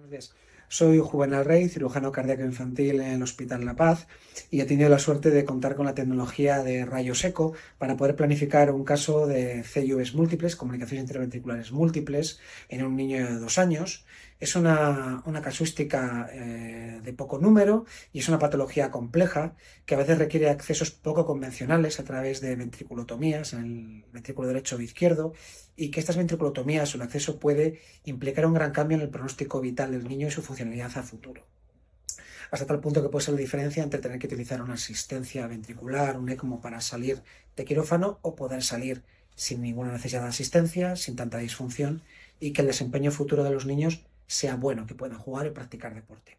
Buenos días. Soy Juvenal Rey, cirujano cardíaco infantil en el Hospital La Paz, y he tenido la suerte de contar con la tecnología de rayos eco para poder planificar un caso de CIVs múltiples, comunicaciones interventriculares múltiples, en un niño de 2 años. Es una casuística de poco número y es una patología compleja que a veces requiere accesos poco convencionales a través de ventriculotomías en el ventrículo derecho o izquierdo, y que estas ventriculotomías o el acceso puede implicar un gran cambio en el pronóstico vital del niño y su funcionalidad a futuro. Hasta tal punto que puede ser la diferencia entre tener que utilizar una asistencia ventricular, un ECMO para salir de quirófano, o poder salir sin ninguna necesidad de asistencia, sin tanta disfunción, y que el desempeño futuro de los niños sea bueno, que puedan jugar y practicar deporte.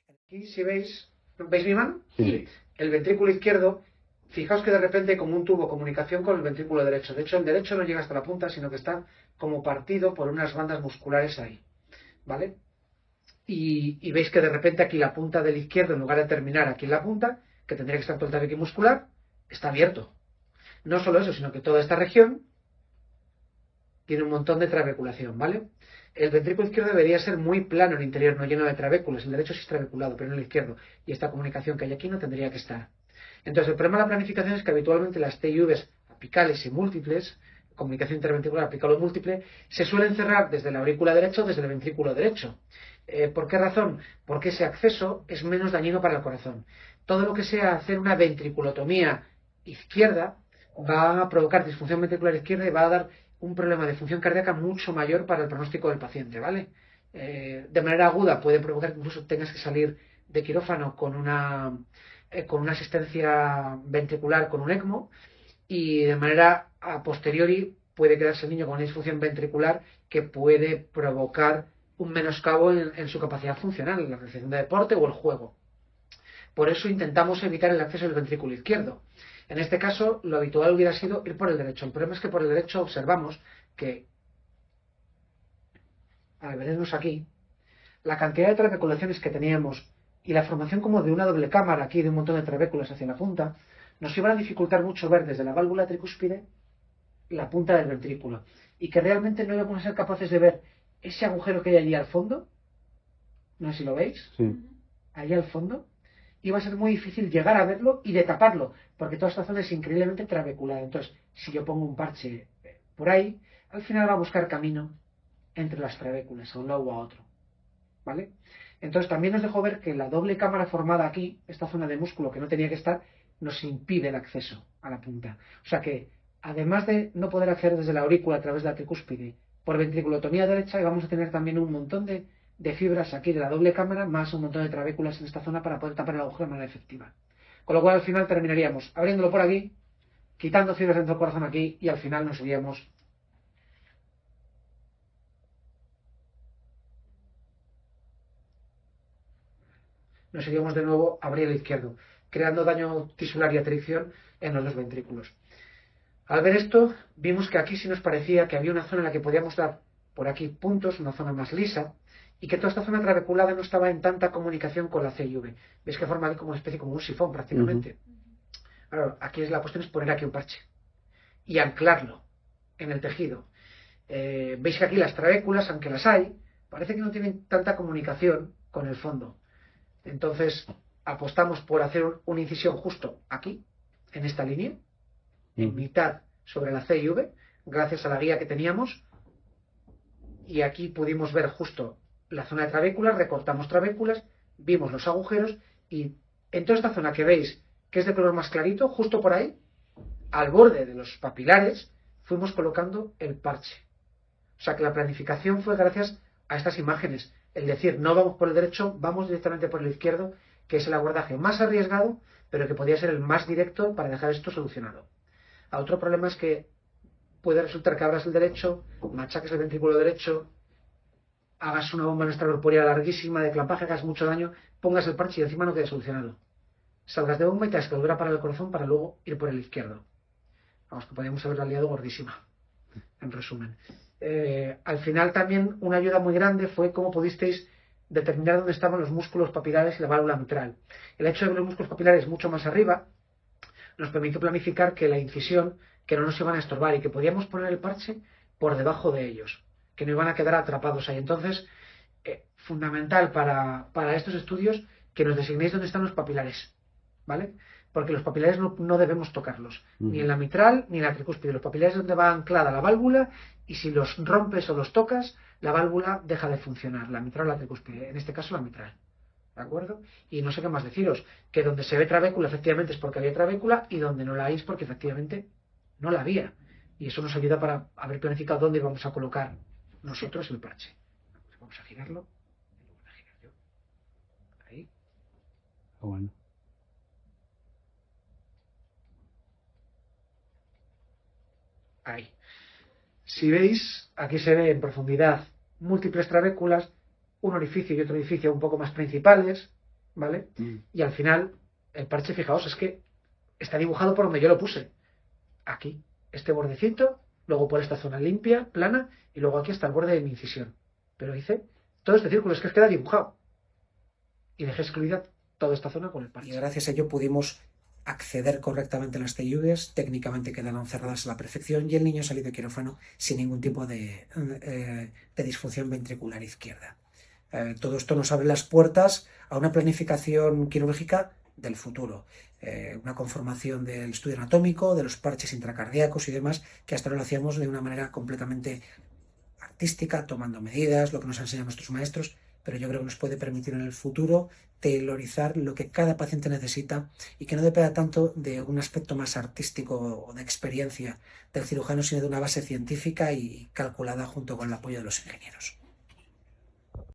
Aquí, si ¿veis mi mano? Sí. El ventrículo izquierdo, fijaos que de repente hay como un tubo de comunicación con el ventrículo derecho. De hecho, el derecho no llega hasta la punta, sino que está como partido por unas bandas musculares ahí, ¿vale? Y veis que de repente aquí la punta del izquierdo, en lugar de terminar aquí en la punta, que tendría que estar todo el tabique muscular, está abierto. No solo eso, sino que toda esta región tiene un montón de trabeculación, ¿vale? El ventrículo izquierdo debería ser muy plano en el interior, no lleno de trabéculos. El derecho sí es trabeculado, pero no el izquierdo. Y esta comunicación que hay aquí no tendría que estar. Entonces, el problema de la planificación es que habitualmente las TIVs apicales y múltiples, comunicación interventricular apical o múltiple, se suelen cerrar desde la aurícula derecha o desde el ventrículo derecho. ¿Por qué razón? Porque ese acceso es menos dañino para el corazón. Todo lo que sea hacer una ventriculotomía izquierda va a provocar disfunción ventricular izquierda y va a dar un problema de función cardíaca mucho mayor para el pronóstico del paciente, ¿vale? De manera aguda puede provocar que incluso tengas que salir de quirófano con una asistencia ventricular con un ECMO, y de manera a posteriori puede quedarse el niño con una disfunción ventricular que puede provocar un menoscabo en su capacidad funcional, en la realización de deporte o el juego. Por eso intentamos evitar el acceso al ventrículo izquierdo. En este caso, lo habitual hubiera sido ir por el derecho. El problema es que por el derecho observamos que, al vernos aquí, la cantidad de trabeculaciones que teníamos y la formación como de una doble cámara aquí, de un montón de trabéculas hacia la punta, nos iban a dificultar mucho ver desde la válvula tricúspide la punta del ventrículo, y que realmente no íbamos a ser capaces de ver ese agujero que hay allí al fondo. No sé si lo veis. Sí. Allí al fondo iba a ser muy difícil llegar a verlo y de taparlo, porque toda esta zona es increíblemente trabeculada. Entonces, si yo pongo un parche por ahí, al final va a buscar camino entre las trabéculas, a un lado o a otro, ¿vale? Entonces también nos dejó ver que la doble cámara formada aquí, esta zona de músculo que no tenía que estar, nos impide el acceso a la punta. O sea que, además de no poder acceder desde la aurícula a través de la tricúspide, por ventriculotomía derecha, vamos a tener también un montón de fibras aquí de la doble cámara, más un montón de trabéculas en esta zona para poder tapar el agujero de manera efectiva. Con lo cual al final terminaríamos abriéndolo por aquí, quitando fibras dentro del corazón aquí, y al final nos iríamos de nuevo a abrir el izquierdo, creando daño tisular y atricción en los dos ventrículos. Al ver esto, vimos que aquí sí nos parecía que había una zona en la que podíamos dar por aquí puntos, una zona más lisa, y que toda esta zona trabeculada no estaba en tanta comunicación con la CIV. Veis que forma aquí como una especie, como un sifón prácticamente. Ahora, aquí la cuestión es poner aquí un parche y anclarlo en el tejido. Veis que aquí las trabéculas, aunque las hay, parece que no tienen tanta comunicación con el fondo. Entonces apostamos por hacer una incisión justo aquí, en esta línea, en mitad sobre la CIV, gracias a la guía que teníamos, y aquí pudimos ver justo la zona de trabéculas, recortamos trabéculas, vimos los agujeros, y en toda esta zona que veis que es de color más clarito, justo por ahí, al borde de los papilares, fuimos colocando el parche. O sea que la planificación fue gracias a estas imágenes. El decir, no vamos por el derecho, vamos directamente por el izquierdo, que es el abordaje más arriesgado, pero que podía ser el más directo para dejar esto solucionado. Otro problema es que puede resultar que abras el derecho, machaques el ventrículo derecho, hagas una bomba extracorpórea larguísima de clampaje, hagas mucho daño, pongas el parche y encima no quede solucionado. Salgas de bomba y te has que volver a parar el corazón para luego ir por el izquierdo. Vamos, que podríamos haberla liado gordísima, en resumen. Al final también una ayuda muy grande fue cómo pudisteis determinar dónde estaban los músculos papilares y la válvula mitral. El hecho de ver los músculos papilares mucho más arriba nos permitió planificar que la incisión, que no nos iban a estorbar y que podíamos poner el parche por debajo de ellos, que no iban a quedar atrapados ahí. Entonces, fundamental para estos estudios que nos designéis dónde están los papilares, ¿vale? Porque los papilares no debemos tocarlos, ni en la mitral ni en la tricúspide. Los papilares es donde va anclada la válvula, y si los rompes o los tocas, la válvula deja de funcionar, la mitral o la tricúspide, en este caso la mitral. ¿De acuerdo? Y no sé qué más deciros, que donde se ve trabécula efectivamente es porque había trabécula, y donde no la hay es porque efectivamente no la había. Y eso nos ayuda para haber planificado dónde vamos a colocar nosotros el parche. Vamos a girarlo. Lo voy a girar yo. Ahí. Bueno. Ahí. Si veis, aquí se ve en profundidad múltiples trabéculas, un orificio y otro orificio un poco más principales, ¿vale? Y al final, el parche, fijaos, es que está dibujado por donde yo lo puse. Aquí, este bordecito, luego por esta zona limpia, plana, y luego aquí está el borde de mi incisión. Pero hice todo este círculo, es que queda dibujado. Y dejé excluida toda esta zona con el parche. Y gracias a ello pudimos acceder correctamente a las TIVs, técnicamente quedaron cerradas a la perfección, y el niño salió de quirófano sin ningún tipo de disfunción ventricular izquierda. Todo esto nos abre las puertas a una planificación quirúrgica del futuro, una conformación del estudio anatómico, de los parches intracardíacos y demás, que hasta ahora lo hacíamos de una manera completamente artística, tomando medidas, lo que nos han enseñado nuestros maestros, pero yo creo que nos puede permitir en el futuro tailorizar lo que cada paciente necesita, y que no dependa tanto de un aspecto más artístico o de experiencia del cirujano, sino de una base científica y calculada junto con el apoyo de los ingenieros.